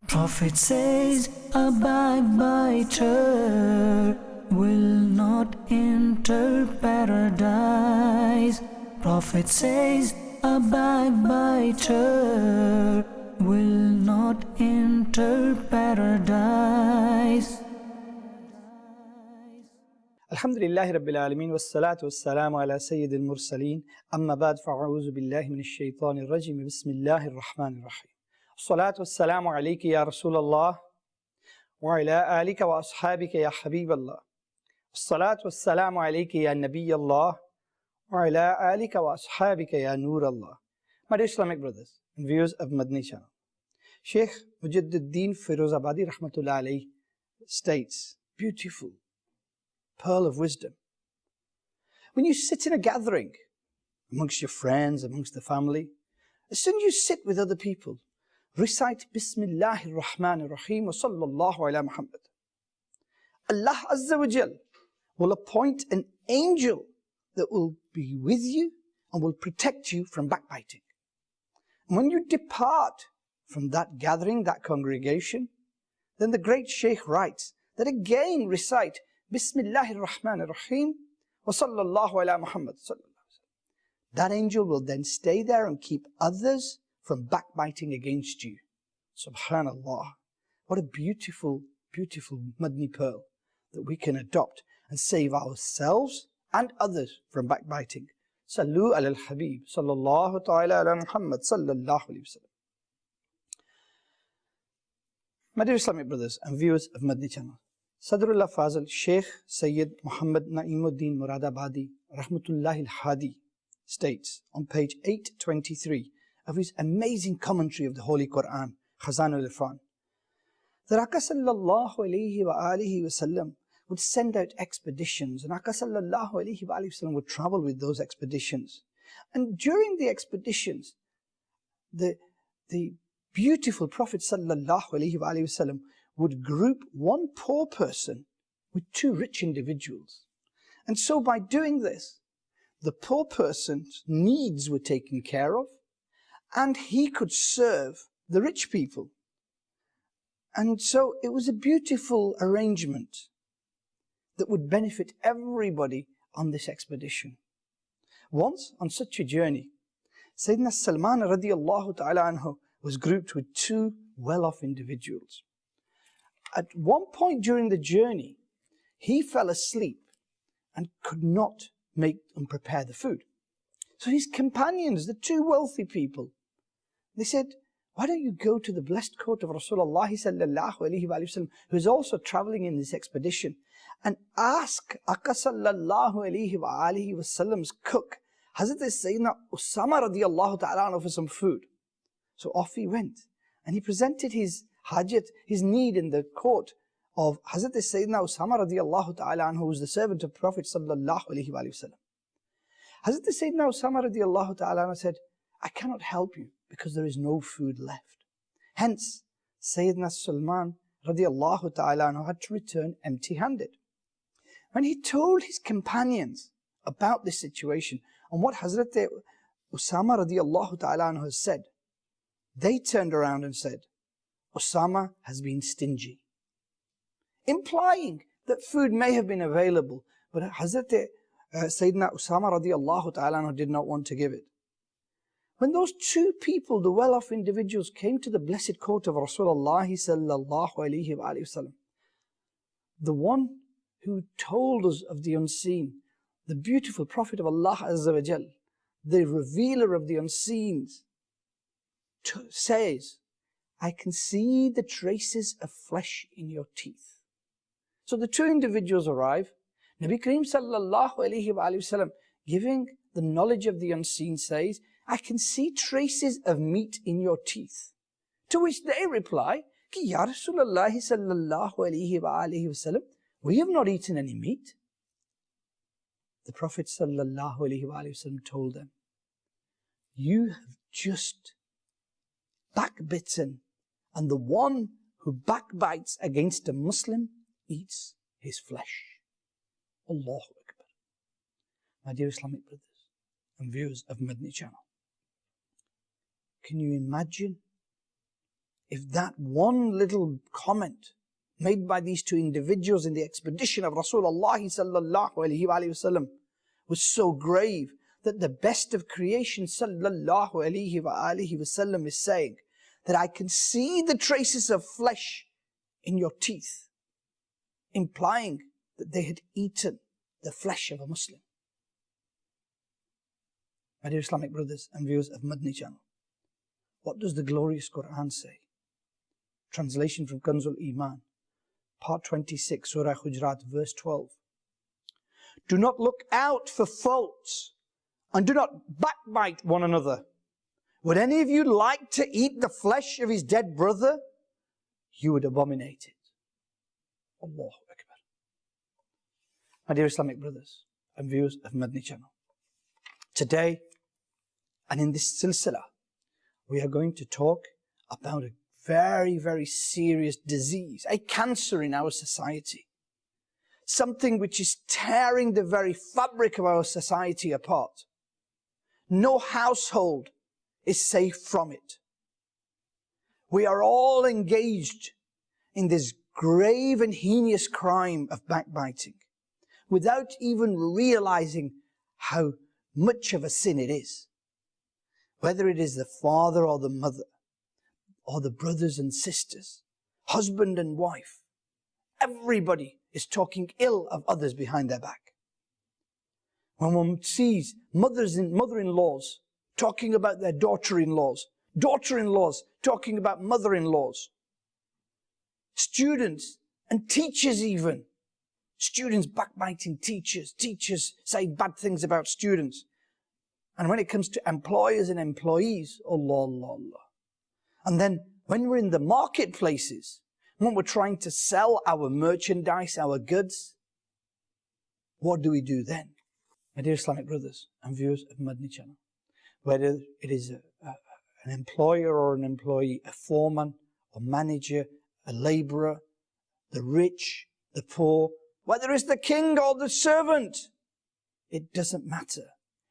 Prophet says a backbiter will not enter paradise. Prophet says a backbiter will not enter paradise. Alhamdulillahi Rabbil Alameen wassalatu wassalamu ala Sayyidil Mursaleen amma ba'd fa'a'udhu billahi minash shaitanir rajim bismillahir rahmanir rahim. Salatu wassalamu alayka ya Rasulallah wa ala alika wa ashabika ya Habiballah. Salatu wassalamu alayka ya Nabiyallah wa ala alika wa ashabika ya Noorallah. My dear Islamic brothers and viewers of Madani Channel, Sheikh Mujaddiddin Firozabadi rahmatullah alayhi states, beautiful pearl of wisdom. When you sit in a gathering amongst your friends, amongst the family, as soon as you sit with other people, recite Bismillahir Rahmanir Rahim wa sallallahu ala Muhammad. Allah Azza wa Jal will appoint an angel that will be with you and will protect you from backbiting. And when you depart from that gathering, that congregation, then the great Sheikh writes that again recite Bismillahir Rahmanir Rahim wa sallallahu ala Muhammad. That angel will then stay there and keep others from backbiting against you. Subhanallah. What a beautiful, beautiful Madani pearl that we can adopt and save ourselves and others from backbiting. Sallu ala al-Habib sallallahu ta'ala ala Muhammad sallallahu alayhi wa sallam. My dear Islamic brothers and viewers of Madani Channel, Sadrullah Fazil Sheikh Sayyid Muhammad Na'imuddin Muradabadi Rahmatullahi al-Hadi states on page 823 of his amazing commentary of the Holy Quran, Khazanul Irfan, that Aka sallallahu alayhi wa alihi wa sallam would send out expeditions, and Aka sallallahu alayhi wa alihi wa sallam would travel with those expeditions. And during the expeditions, the beautiful Prophet sallallahu alayhi wa alihi wa sallam would group one poor person with two rich individuals. And so by doing this, the poor person's needs were taken care of, and he could serve the rich people. And so it was a beautiful arrangement that would benefit everybody on this expedition. Once on such a journey, Sayyidina Salman radiallahu ta'ala anhu was grouped with two well-off individuals. At one point during the journey, he fell asleep and could not make and prepare the food. So his companions, the two wealthy people, they said, why don't you go to the blessed court of Rasulullah sallallahu alayhi wa sallam, who is also traveling in this expedition, and ask Aka sallallahu alayhi wa sallam's cook, Hazrat Sayyidina Usama radiallahu ta'ala anhu, for some food. So off he went, and he presented his hajat, his need in the court of Hazrat Sayyidina Usama radiallahu ta'ala anhu, who was the servant of Prophet sallallahu alayhi wa sallam. Hazrat Sayyidina Usama radiallahu ta'ala anhu said, I cannot help you because there is no food left. Hence, Sayyidina Salman radiallahu ta'ala anhu had to return empty-handed. When he told his companions about this situation and what Hazrat Usama radiallahu ta'ala anhu has said, they turned around and said, Usama has been stingy, implying that food may have been available, but Hazrat Sayyidina Usama radiallahu ta'ala anhu did not want to give it. When those two people, the well-off individuals, came to the blessed court of Rasulullah sallallahu alayhi wa sallam, the one who told us of the unseen, the beautiful Prophet of Allah Azza wa Jal, the revealer of the unseens, says, I can see the traces of flesh in your teeth. So the two individuals arrive. Nabi Kareem sallallahu alayhi wa sallam, giving the knowledge of the unseen, says, I can see traces of meat in your teeth. To which they reply, Ki Ya Rasulullah sallallahu alayhi wa sallam, we have not eaten any meat. The Prophet sallallahu alayhi wa sallam told them, you have just backbitten, and the one who backbites against a Muslim eats his flesh. Allahu Akbar. My dear Islamic brothers and viewers of Madani Channel, can you imagine if that one little comment made by these two individuals in the expedition of Rasulullah sallallahu alaihi wasallam was so grave that the best of creation sallallahu alaihi wasallam is saying that I can see the traces of flesh in your teeth, implying that they had eaten the flesh of a Muslim. My dear Islamic brothers and viewers of Madani Channel, what does the glorious Quran say? Translation from Kanzul Iman, part 26, Surah Hujurat, verse 12. Do not look out for faults and do not backbite one another. Would any of you like to eat the flesh of his dead brother? You would abominate it. Allahu Akbar. My dear Islamic brothers and viewers of Madani Channel, today and in this silsila, we are going to talk about a very, very serious disease, a cancer in our society. Something which is tearing the very fabric of our society apart. No household is safe from it. We are all engaged in this grave and heinous crime of backbiting without even realizing how much of a sin it is. Whether it is the father or the mother, or the brothers and sisters, husband and wife, everybody is talking ill of others behind their back. When one sees mother-in-laws talking about their daughter-in-laws, daughter-in-laws talking about mother-in-laws, students and teachers even, students backbiting teachers, teachers saying bad things about students. And when it comes to employers and employees, Allah, Allah, Allah. And then when we're in the marketplaces, when we're trying to sell our merchandise, our goods, what do we do then? My dear Islamic brothers and viewers of Madani Channel, whether it is an employer or an employee, a foreman or manager, a laborer, the rich, the poor, whether it's the king or the servant, it doesn't matter.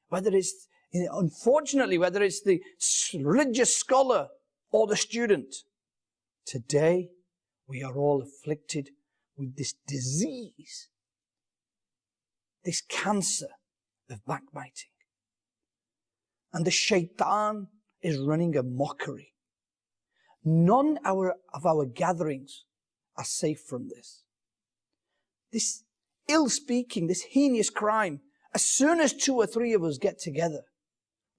Whether it's, unfortunately, whether it's the religious scholar or the student, today we are all afflicted with this disease, this cancer of backbiting. And the shaitan is running a mockery. None of our gatherings are safe from this. This ill-speaking, this heinous crime, as soon as 2 or 3 of us get together,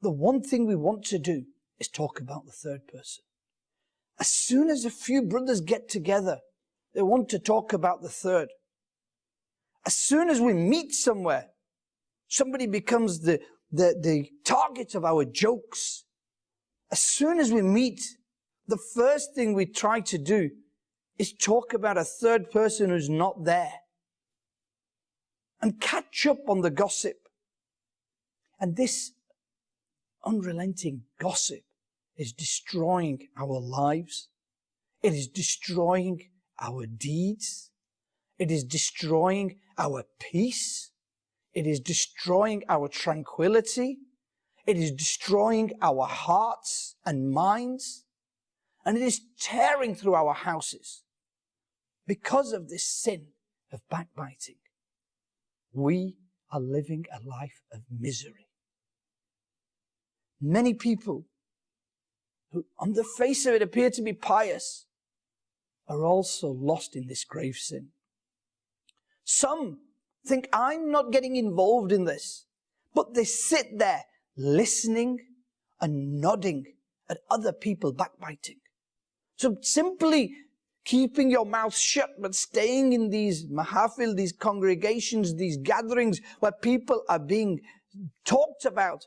the one thing we want to do is talk about the third person. As soon as a few brothers get together, they want to talk about the third. As soon as we meet somewhere, somebody becomes the target of our jokes. As soon as we meet, the first thing we try to do is talk about a third person who's not there and catch up on the gossip. And this unrelenting gossip is destroying our lives. It is destroying our deeds. It is destroying our peace. It is destroying our tranquility. It is destroying our hearts and minds. And it is tearing through our houses. Because of this sin of backbiting, we are living a life of misery. Many people who on the face of it appear to be pious are also lost in this grave sin. Some think, I'm not getting involved in this, but they sit there listening and nodding at other people backbiting. So simply keeping your mouth shut, but staying in these mahafil, these congregations, these gatherings where people are being talked about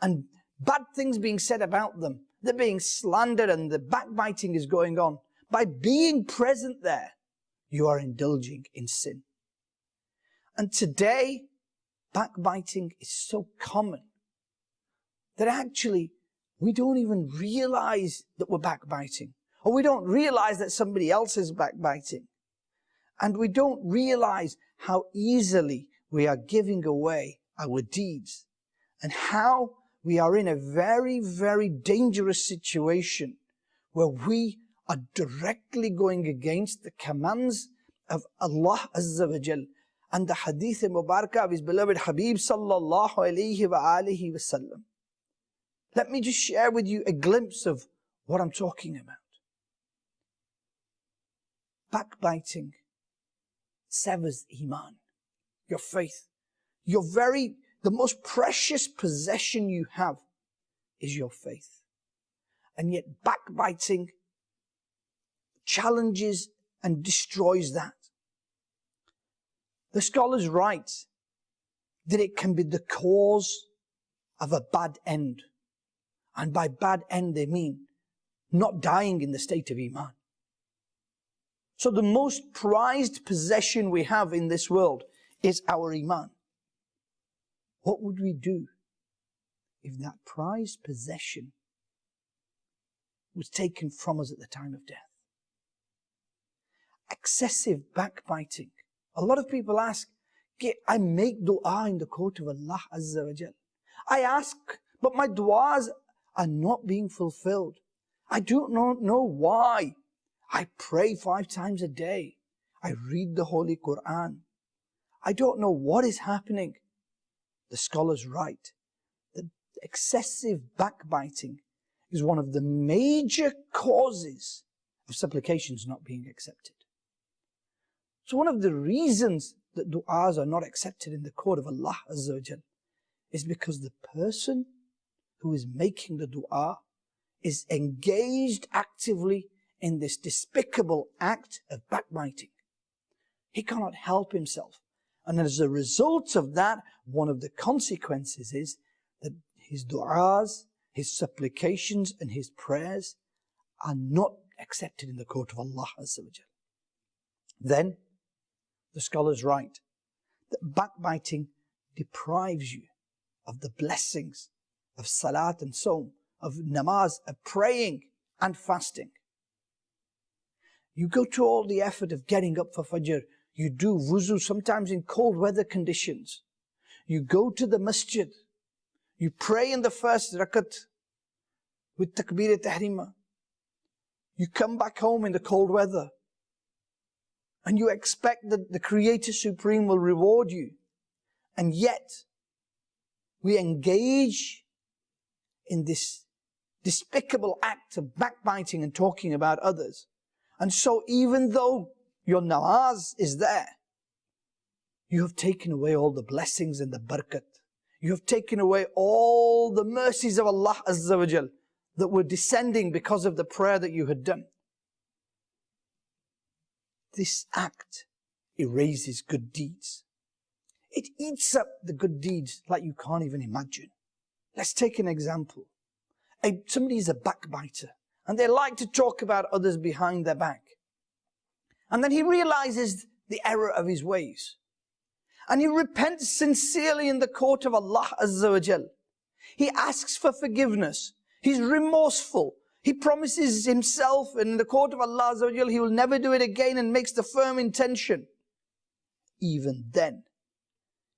and bad things being said about them. They're being slandered and the backbiting is going on. By being present there, you are indulging in sin. And today, backbiting is so common that actually we don't even realize that we're backbiting. Or we don't realize that somebody else is backbiting. And we don't realize how easily we are giving away our deeds and how we are in a very, very dangerous situation where we are directly going against the commands of Allah Azza wa Jal and the hadith mubarakah of His beloved Habib sallallahu alayhi wa alihi wa sallam. Let me just share with you a glimpse of what I'm talking about. Backbiting severs Iman, your faith. The most precious possession you have is your faith. And yet backbiting challenges and destroys that. The scholars write that it can be the cause of a bad end. And by bad end they mean not dying in the state of Iman. So the most prized possession we have in this world is our Iman. What would we do if that prized possession was taken from us at the time of death? Excessive backbiting. A lot of people ask, I make dua in the court of Allah Azza wa Jal. I ask, but my duas are not being fulfilled. I do not know why. I pray 5 times a day. I read the Holy Quran. I don't know what is happening. The scholars write that excessive backbiting is one of the major causes of supplications not being accepted. So one of the reasons that du'as are not accepted in the court of Allah Azza wa Jal is because the person who is making the du'a is engaged actively in this despicable act of backbiting. He cannot help himself. And as a result of that, one of the consequences is that his du'as, his supplications and his prayers are not accepted in the court of Allah Azza wa Jal. Then, the scholars write that backbiting deprives you of the blessings of salat and saum, of namaz, of praying and fasting. You go to all the effort of getting up for Fajr. You do wuzu sometimes in cold weather conditions. You go to the masjid. You pray in the first rakat with takbir-e-tahrima. You come back home in the cold weather. And you expect that the Creator Supreme will reward you. And yet, we engage in this despicable act of backbiting and talking about others. And so even though your namaz is there, you have taken away all the blessings and the barakat. You have taken away all the mercies of Allah Azza wa Jal that were descending because of the prayer that you had done. This act erases good deeds. It eats up the good deeds like you can't even imagine. Let's take an example. Somebody is a backbiter and they like to talk about others behind their back. And then he realizes the error of his ways. And he repents sincerely in the court of Allah Azza wa Jal. He asks for forgiveness. He's remorseful. He promises himself in the court of Allah Azza wa Jal he will never do it again and makes the firm intention. Even then,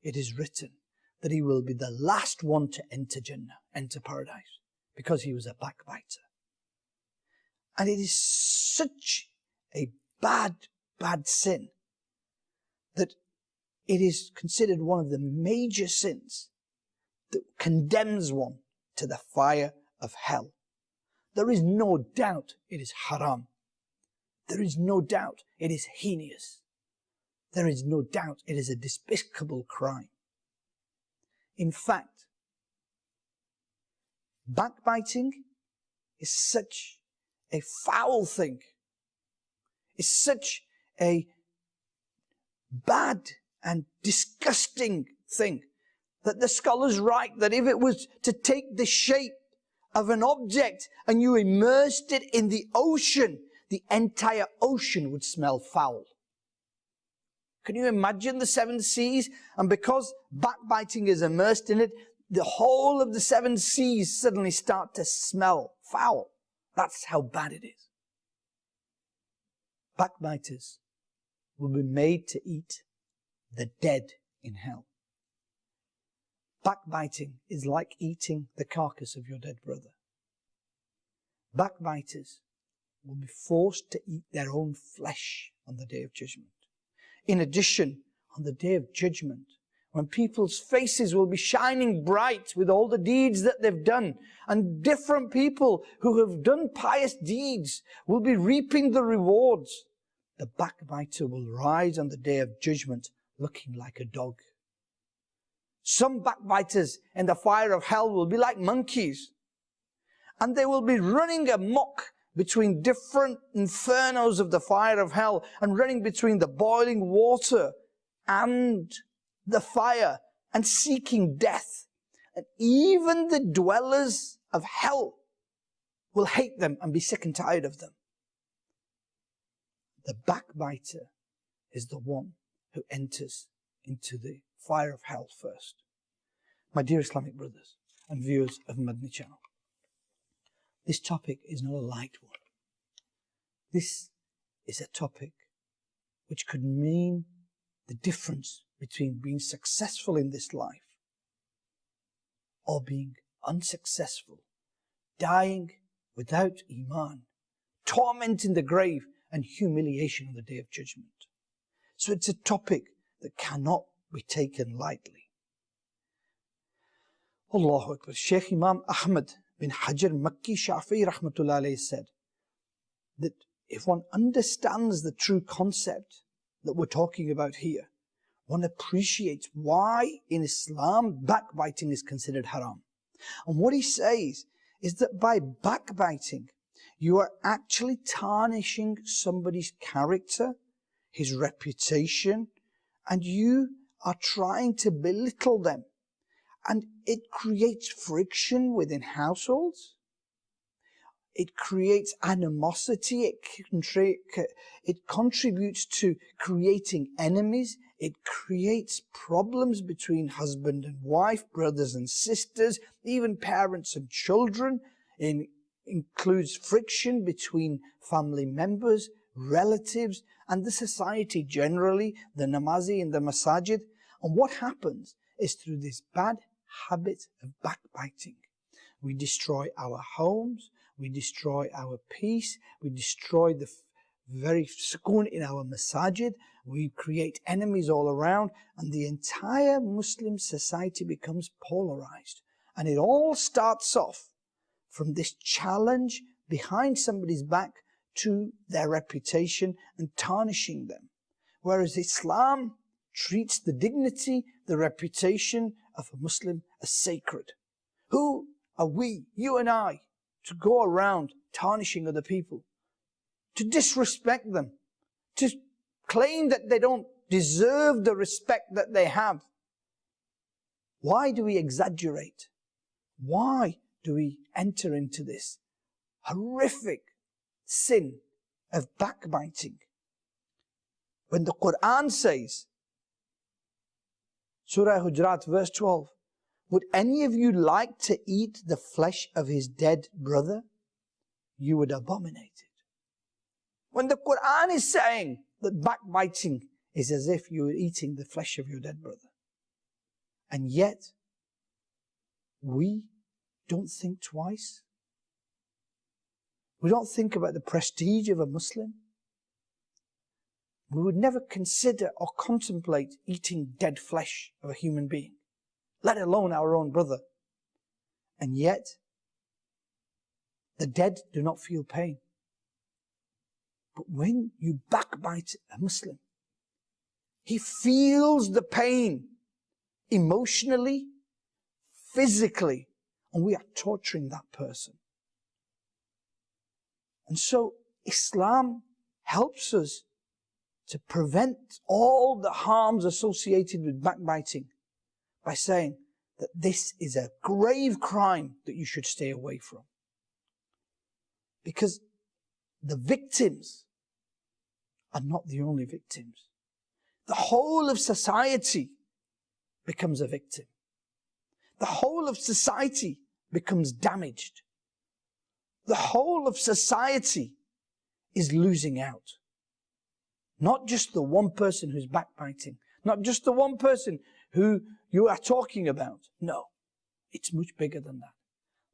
it is written that he will be the last one to enter Jannah, enter paradise, because he was a backbiter. And it is such a bad sin that it is considered one of the major sins that condemns one to the fire of hell. There is no doubt it is haram. There is no doubt it is heinous. There is no doubt it is a despicable crime. In fact, backbiting is such a foul thing. It's such a bad and disgusting thing that the scholars write that if it was to take the shape of an object and you immersed it in the ocean, the entire ocean would smell foul. Can you imagine the 7 seas? And because backbiting is immersed in it, the whole of the 7 seas suddenly start to smell foul. That's how bad it is. Backbiters will be made to eat the dead in hell. Backbiting is like eating the carcass of your dead brother. Backbiters will be forced to eat their own flesh on the Day of Judgment. In addition, on the Day of Judgment, when people's faces will be shining bright with all the deeds that they've done, and different people who have done pious deeds will be reaping the rewards, the backbiter will rise on the Day of Judgment looking like a dog. Some backbiters in the fire of hell will be like monkeys, and they will be running amok between different infernos of the fire of hell, and running between the boiling water and the fire, and seeking death. And even the dwellers of hell will hate them and be sick and tired of them. The backbiter is the one who enters into the fire of hell first. My dear Islamic brothers and viewers of Madani Channel, this topic is not a light one. This is a topic which could mean the difference between being successful in this life or being unsuccessful, dying without Iman, torment in the grave, and humiliation on the Day of Judgment. So it's a topic that cannot be taken lightly. Allahu Akbar. Shaykh Imam Ahmad bin Hajar Makki Shafi'i rahmatullah alayhi said that if one understands the true concept that we're talking about here, one appreciates why in Islam backbiting is considered haram. And what he says is that by backbiting, you are actually tarnishing somebody's character, his reputation, and you are trying to belittle them. And it creates friction within households. It creates animosity. It contributes to creating enemies. It creates problems between husband and wife, brothers and sisters, even parents and children. It includes friction between family members, relatives, and the society generally, the namazi in the masajid. And what happens is through this bad habit of backbiting, we destroy our homes, we destroy our peace, we destroy the very sukoon in our masajid, we create enemies all around, and the entire Muslim society becomes polarized. And it all starts off from this challenge behind somebody's back to their reputation and tarnishing them. Whereas Islam treats the dignity, the reputation of a Muslim as sacred. Who are we, you and I, to go around tarnishing other people, to disrespect them, to claim that they don't deserve the respect that they have? Why do we exaggerate? Why do we enter into this horrific sin of backbiting? When the Quran says, Surah Hujurat verse 12, would any of you like to eat the flesh of his dead brother? You would abominate it. When the Quran is saying that backbiting is as if you were eating the flesh of your dead brother. And yet, we don't think twice. We don't think about the prestige of a Muslim. We would never consider or contemplate eating dead flesh of a human being, let alone our own brother. And yet, the dead do not feel pain. But when you backbite a Muslim, he feels the pain emotionally, physically, and we are torturing that person. And so Islam helps us to prevent all the harms associated with backbiting by saying that this is a grave crime that you should stay away from. Because the victims are not the only victims. The whole of society becomes a victim. The whole of society becomes damaged. The whole of society is losing out. Not just the one person who's backbiting, not just the one person who you are talking about. No, it's much bigger than that.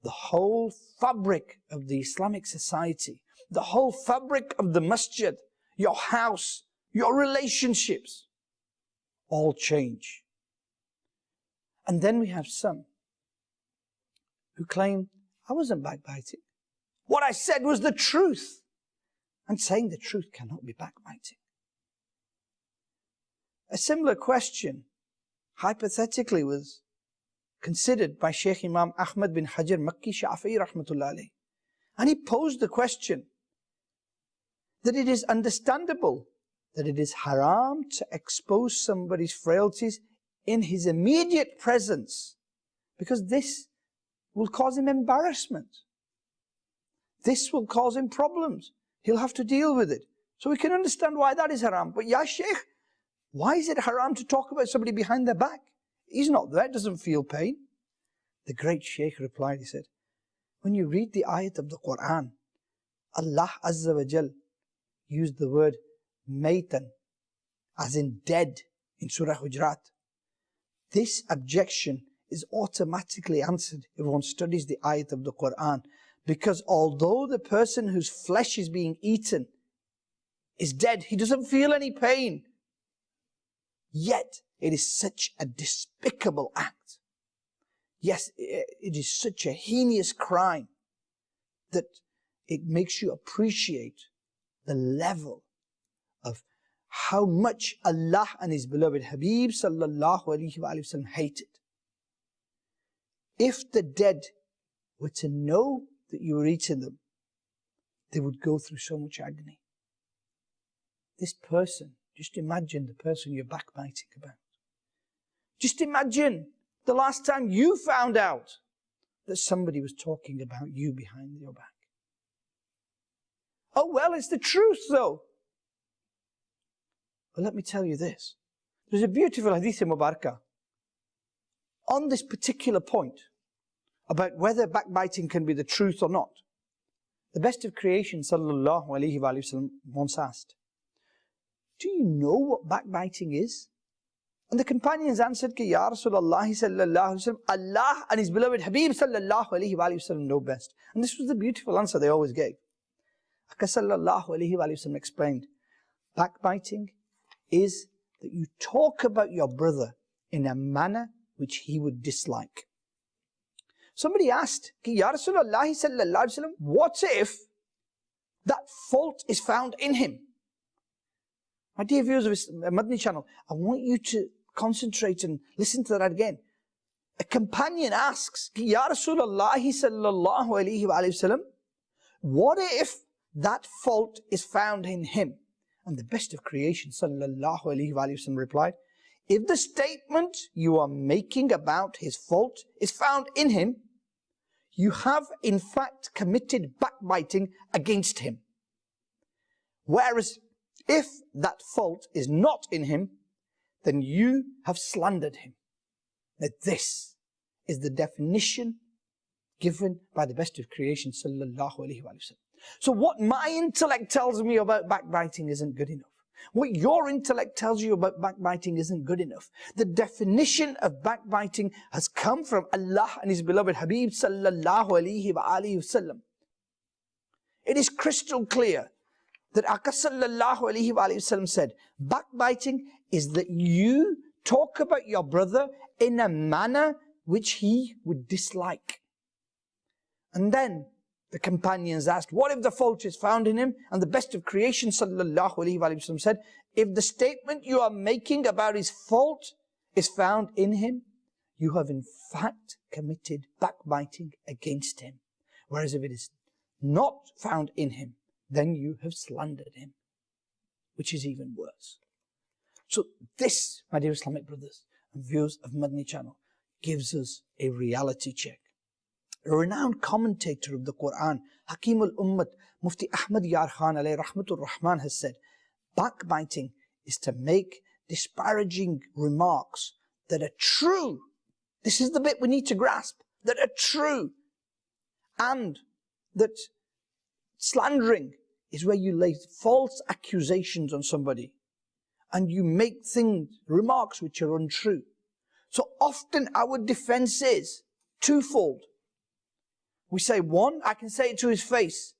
The whole fabric of the Islamic society, the whole fabric of the masjid, your house, your relationships, all change. And then we have some who claim, I wasn't backbiting. What I said was the truth. And saying the truth cannot be backbiting. A similar question, hypothetically, was considered by Shaykh Imam Ahmad bin Hajar Makki Shafi'i rahmatullah alayhi. And he posed the question that it is understandable that it is haram to expose somebody's frailties in his immediate presence, because this will cause him embarrassment. This will cause him problems. He'll have to deal with it. So we can understand why that is haram. But ya Shaykh, why is it haram to talk about somebody behind their back? He's not there, doesn't feel pain. The great Shaykh replied, he said, when you read the ayat of the Quran, Allah Azza wa Jal used the word maytan, as in dead, in Surah Hujurat. This objection is automatically answered if one studies the ayat of the Quran. Because although the person whose flesh is being eaten is dead, he doesn't feel any pain. Yet, it is such a despicable act. Yes, it is such a heinous crime that it makes you appreciate the level of how much Allah and His beloved Habib sallallahu alaihi wasallam hated. If the dead were to know that you were eating them, they would go through so much agony. This person, just imagine the person you're backbiting about. Just imagine the last time you found out that somebody was talking about you behind your back. Oh well, it's the truth though. Well, let me tell you this. There's a beautiful hadith Mubarakah on this particular point about whether backbiting can be the truth or not. The best of creation, sallallahu alaihi wasallam, once asked, do you know what backbiting is? And the companions answered, Ya Rasulullah sallallahu alaihi wasallam, Allah and His beloved Habib sallallahu alaihi wasallam know best. And this was the beautiful answer they always gave. Aka sallallahu alaihi wasallam explained, backbiting is that you talk about your brother in a manner which he would dislike. Somebody asked, Ya Rasulullah sallallahu alaihi wasallam, what if that fault is found in him? My dear viewers of Madani Channel, I want you to concentrate and listen to that again. A companion asks, Ya Rasulullah sallallahu alaihi wasallam, what if that fault is found in him? And the best of creation, sallallahu alaihi wasallam, replied, if the statement you are making about his fault is found in him, you have in fact committed backbiting against him. Whereas if that fault is not in him, then you have slandered him. Now this is the definition given by the best of creation, sallallahu alaihi wasallam. So what my intellect tells me about backbiting isn't good enough. What your intellect tells you about backbiting isn't good enough. The definition of backbiting has come from Allah and His beloved Habib sallallahu alaihi wasallam. It is crystal clear that Aka sallallahu alaihi wasallam said, backbiting is that you talk about your brother in a manner which he would dislike. And then the companions asked, what if the fault is found in him? And the best of creation, sallallahu alaihi wasallam, said, if the statement you are making about his fault is found in him, you have in fact committed backbiting against him. Whereas if it is not found in him, then you have slandered him, which is even worse. So this, my dear Islamic brothers and viewers of Madani Channel, gives us a reality check. A renowned commentator of the Quran, Hakim al-Ummat, Mufti Ahmad Yar Khan alayhi rahmatur Rahman, has said, backbiting is to make disparaging remarks that are true. This is the bit we need to grasp, that are true. And that slandering is where you lay false accusations on somebody and you make remarks which are untrue. So often our defense is twofold. We say, one, I can say it to his face.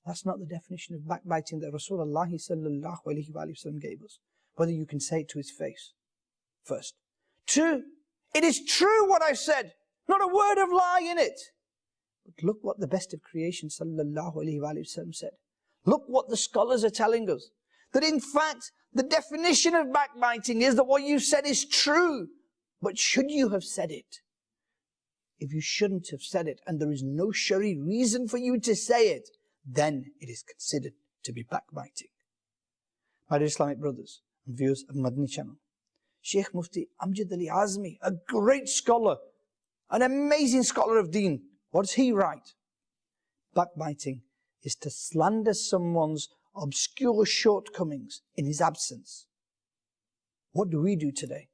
That's not the definition of backbiting that Rasulullah sallallahu alaihi wasallam gave us. Whether you can say it to his face, first. Two, it is true what I've said, not a word of lie in it. But look what the best of creation sallallahu alaihi wasallam said. Look what the scholars are telling us. That in fact, the definition of backbiting is that what you said is true. But should you have said it? If you shouldn't have said it, and there is no Shari reason for you to say it, then it is considered to be backbiting. My dear Islamic brothers and viewers of Madani Channel, Sheikh Mufti Amjad Ali Azmi, a great scholar, an amazing scholar of deen, what does he write? Backbiting is to slander someone's obscure shortcomings in his absence. What do we do today?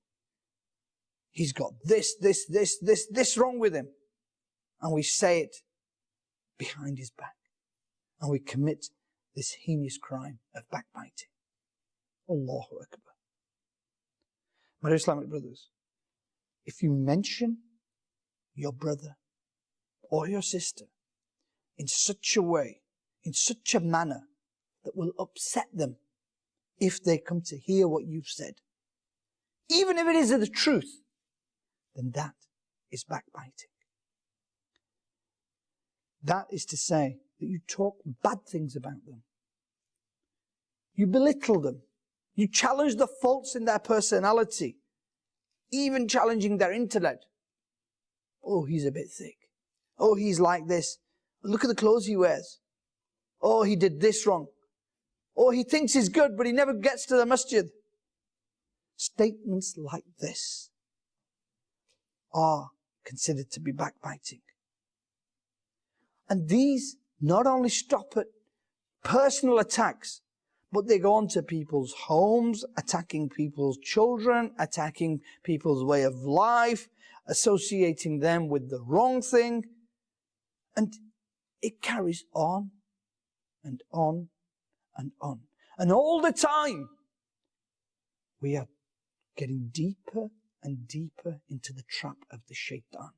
He's got this wrong with him. And we say it behind his back. And we commit this heinous crime of backbiting. Allahu Akbar. My dear Islamic brothers, if you mention your brother or your sister in such a way, in such a manner that will upset them if they come to hear what you've said, even if it is the truth, then that is backbiting. That is to say that you talk bad things about them. You belittle them. You challenge the faults in their personality, even challenging their intellect. Oh, he's a bit thick. Oh, he's like this. Look at the clothes he wears. Oh, he did this wrong. Oh, he thinks he's good, but he never gets to the masjid. Statements like this are considered to be backbiting. And these not only stop at personal attacks, but they go on to people's homes, attacking people's children, attacking people's way of life, associating them with the wrong thing. And it carries on and on and on. And all the time, we are getting deeper and deeper into the trap of the shaitan.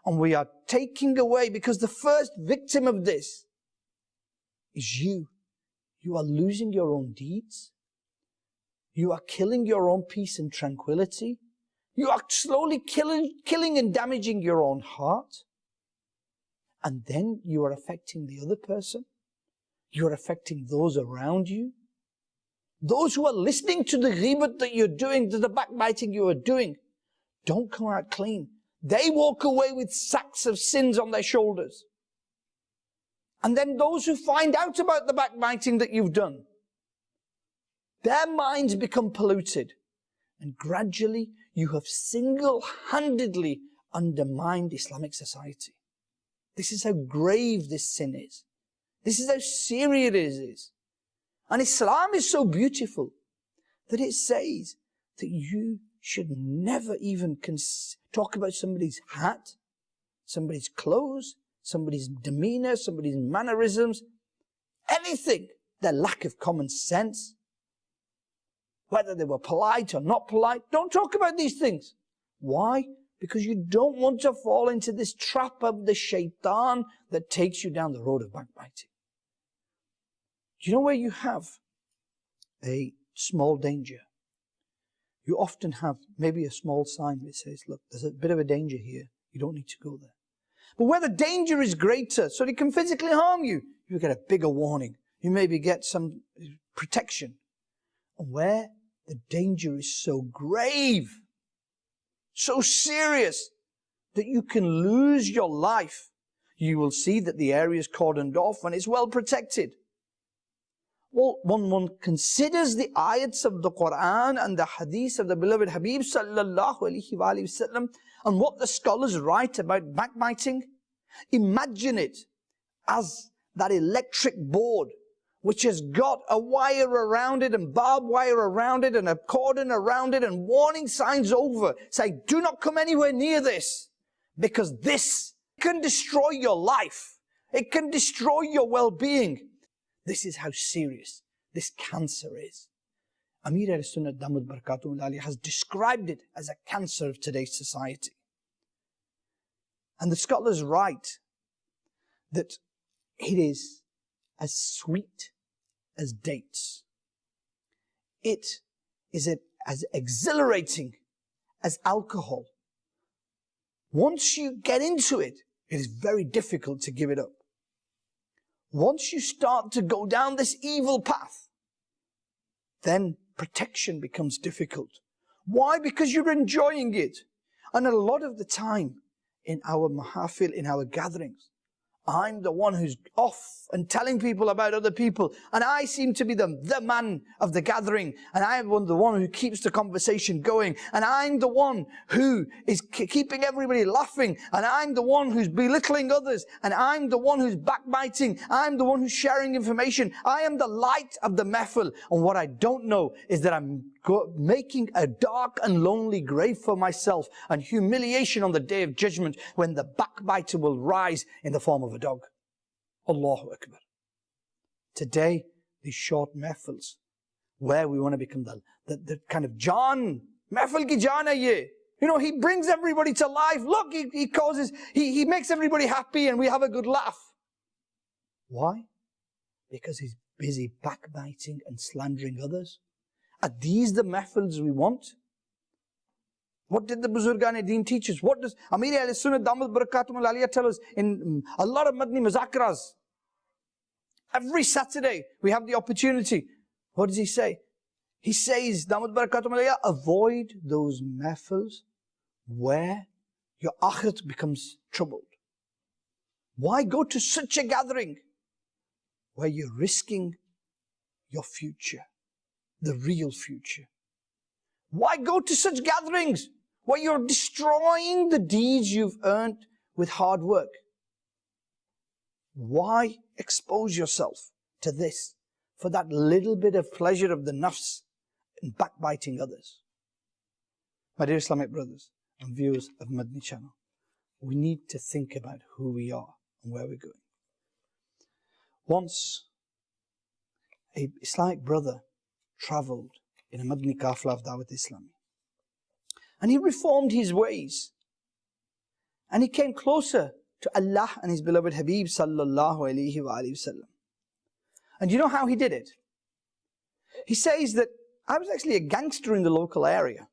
And we are taking away, because the first victim of this is you. You are losing your own deeds. You are killing your own peace and tranquility. You are slowly killing and damaging your own heart. And then you are affecting the other person. You are affecting those around you. Those who are listening to the ghibat that you're doing, to the backbiting you are doing, don't come out clean. They walk away with sacks of sins on their shoulders. And then those who find out about the backbiting that you've done, their minds become polluted. And gradually you have single-handedly undermined Islamic society. This is how grave this sin is. This is how serious it is. And Islam is so beautiful that it says that you should never even talk about somebody's hat, somebody's clothes, somebody's demeanor, somebody's mannerisms, anything, their lack of common sense, whether they were polite or not polite. Don't talk about these things. Why? Because you don't want to fall into this trap of the shaitan that takes you down the road of backbiting. Do you know where you have a small danger? You often have maybe a small sign that says, look, there's a bit of a danger here. You don't need to go there. But where the danger is greater, so it can physically harm you, you get a bigger warning. You maybe get some protection. And where the danger is so grave, so serious, that you can lose your life, you will see that the area is cordoned off and it's well protected. Well, one considers the ayats of the Quran and the hadith of the beloved Habib sallallahu alaihi wasallam and what the scholars write about backbiting. Imagine it as that electric board which has got a wire around it and barbed wire around it and a cordon around it and warning signs over saying, do not come anywhere near this, because this can destroy your life. It can destroy your well-being. This is how serious this cancer is. Amir al-Sunnah Damud Barakatuh Ali has described it as a cancer of today's society. And the scholars write that it is as sweet as dates. It is as exhilarating as alcohol. Once you get into it, it is very difficult to give it up. Once you start to go down this evil path, then protection becomes difficult. Why? Because you're enjoying it. And a lot of the time in our mahafil, in our gatherings, I'm the one who's off and telling people about other people. And I seem to be the man of the gathering. And I'm the one who keeps the conversation going. And I'm the one who is keeping everybody laughing. And I'm the one who's belittling others. And I'm the one who's backbiting. I'm the one who's sharing information. I am the light of the mehfil. And what I don't know is that I'm making a dark and lonely grave for myself and humiliation on the day of judgment when the backbiter will rise in the form of a dog. Allahu Akbar. Today, these short mehfils, where we want to become the kind of John, mehfil ki jaan hai ye. You know, he brings everybody to life. Look, he makes everybody happy and we have a good laugh. Why? Because he's busy backbiting and slandering others. Are these the mehfils we want? What did the Buzurgan-e-Deen teach us? What does Amir al-Sunnah Damat Barakatum al-Aliyah tell us in a lot of Madani Muzakras? Every Saturday we have the opportunity. What does he say? He says, Damat Barakatum al-Aliyah, avoid those mehfils where your akhirat becomes troubled. Why go to such a gathering where you're risking your future? The real future. Why go to such gatherings where you're destroying the deeds you've earned with hard work? Why expose yourself to this for that little bit of pleasure of the nafs and backbiting others? My dear Islamic brothers and viewers of Madani Channel, we need to think about who we are and where we're going. Once, an Islamic brother travelled in a Madani Kafla of Dawat Islami. And he reformed his ways. And he came closer to Allah and his beloved Habib sallallahu alayhi wa sallam. And you know how he did it? He says that I was actually a gangster in the local area.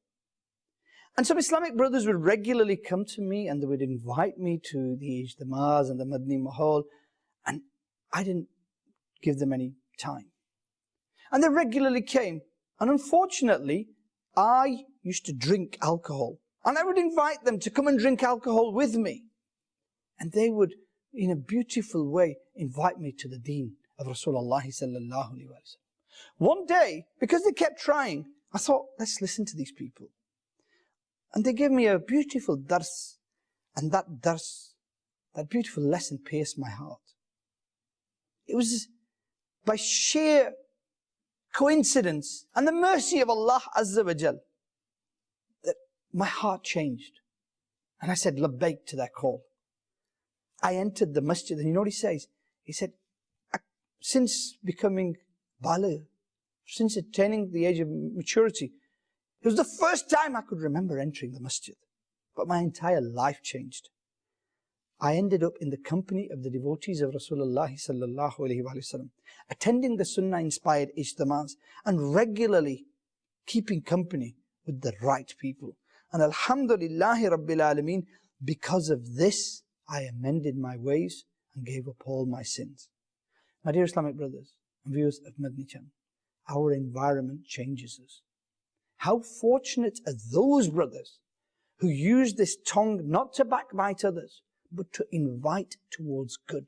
And some Islamic brothers would regularly come to me and they would invite me to the ijtimas and the Madani Mahal. And I didn't give them any time. And they regularly came. And unfortunately, I used to drink alcohol. And I would invite them to come and drink alcohol with me. And they would, in a beautiful way, invite me to the deen of Rasulullah sallallahu alaihi wasallam. One day, because they kept trying, I thought, let's listen to these people. And they gave me a beautiful dars. And that dars, that beautiful lesson pierced my heart. It was by sheer coincidence and the mercy of Allah Azza wa Jal that my heart changed. And I said, labbaik to that call. I entered the masjid and you know what he says? He said, since becoming baligh, since attaining the age of maturity, it was the first time I could remember entering the masjid. But my entire life changed. I ended up in the company of the devotees of Rasulullah sallallahu alaihi wasallam, attending the Sunnah-inspired ijtimas and regularly keeping company with the right people. And alhamdulillahi rabbil alameen, because of this, I amended my ways and gave up all my sins. My dear Islamic brothers and viewers of Madani Channel, our environment changes us. How fortunate are those brothers who use this tongue not to backbite others, but to invite towards good.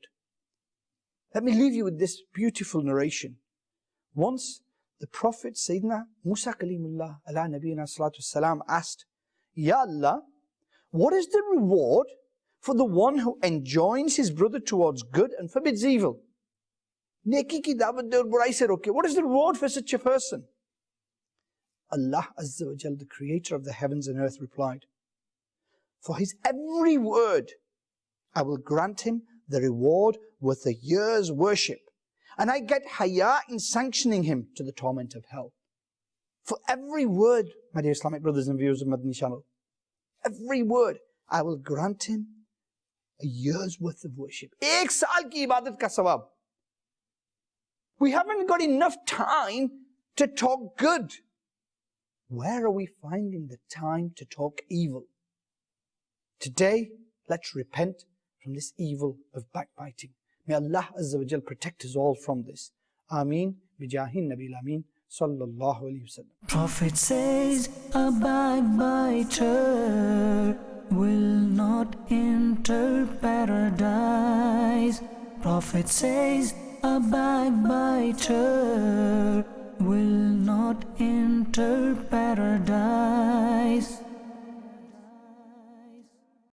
Let me leave you with this beautiful narration. Once the Prophet Sayyidina Musa Kalimullah ala Nabiyina Salatu Salam asked, Ya Allah, what is the reward for the one who enjoins his brother towards good and forbids evil? Neki ki dawat de aur burai se roke. What is the reward for such a person? Allah Azza wa Jal, the creator of the heavens and earth, replied, for his every word, I will grant him the reward worth a year's worship. And I get haya in sanctioning him to the torment of hell. For every word, my dear Islamic brothers and viewers of Madani Channel, every word, I will grant him a year's worth of worship. Ek saal ki ibadat ka sawab. We haven't got enough time to talk good. Where are we finding the time to talk evil? Today, let's repent from this evil of backbiting. May Allah Azza wa Jal protect us all from this. Ameen. Bijahin Nabil Ameen. Sallallahu Alaihi Wasallam. Prophet says a backbiter will not enter paradise. Prophet says a backbiter will not enter paradise.